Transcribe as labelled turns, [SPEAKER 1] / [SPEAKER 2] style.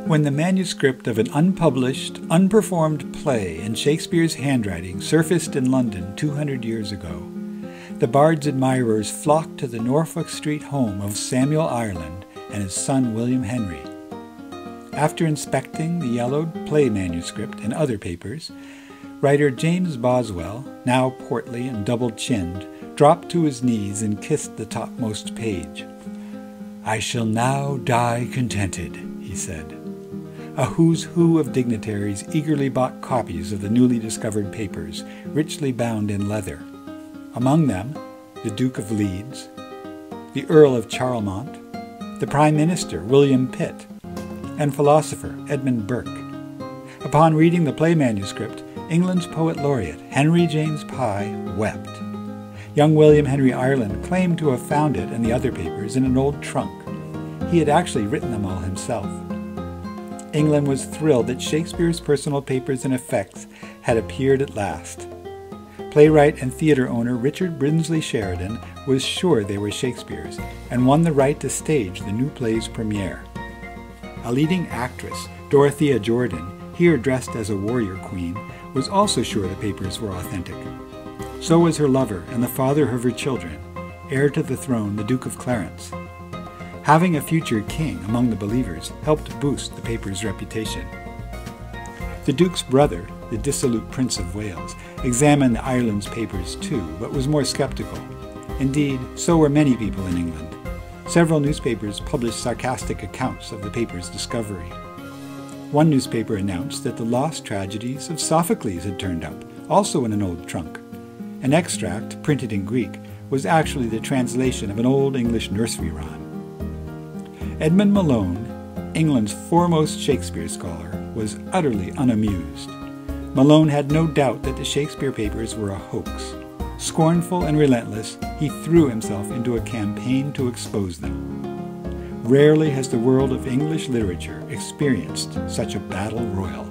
[SPEAKER 1] When the manuscript of an unpublished, unperformed play in Shakespeare's handwriting surfaced in London 200 years ago, the bard's admirers flocked to the Norfolk Street home of Samuel Ireland and his son William Henry. After inspecting the yellowed play manuscript and other papers, writer James Boswell, now portly and double-chinned, dropped to his knees and kissed the topmost page. "I shall now die contented," he said. A who's who of dignitaries eagerly bought copies of the newly discovered papers, richly bound in leather. Among them, the Duke of Leeds, the Earl of Charlemont, the Prime Minister, William Pitt, and philosopher Edmund Burke. Upon reading the play manuscript, England's poet laureate, Henry James Pye, wept. Young William Henry Ireland claimed to have found it and the other papers in an old trunk. He had actually written them all himself. England was thrilled that Shakespeare's personal papers and effects had appeared at last. Playwright and theater owner Richard Brinsley Sheridan was sure they were Shakespeare's and won the right to stage the new play's premiere. A leading actress, Dorothea Jordan, here dressed as a warrior queen, was also sure the papers were authentic. So was her lover and the father of her children, heir to the throne, the Duke of Clarence. Having a future king among the believers helped boost the paper's reputation. The Duke's brother, the dissolute Prince of Wales, examined Ireland's papers too, but was more skeptical. Indeed, so were many people in England. Several newspapers published sarcastic accounts of the paper's discovery. One newspaper announced that the lost tragedies of Sophocles had turned up, also in an old trunk. An extract, printed in Greek, was actually the translation of an old English nursery rhyme. Edmund Malone, England's foremost Shakespeare scholar, was utterly unamused. Malone had no doubt that the Shakespeare papers were a hoax. Scornful and relentless, he threw himself into a campaign to expose them. Rarely has the world of English literature experienced such a battle royal.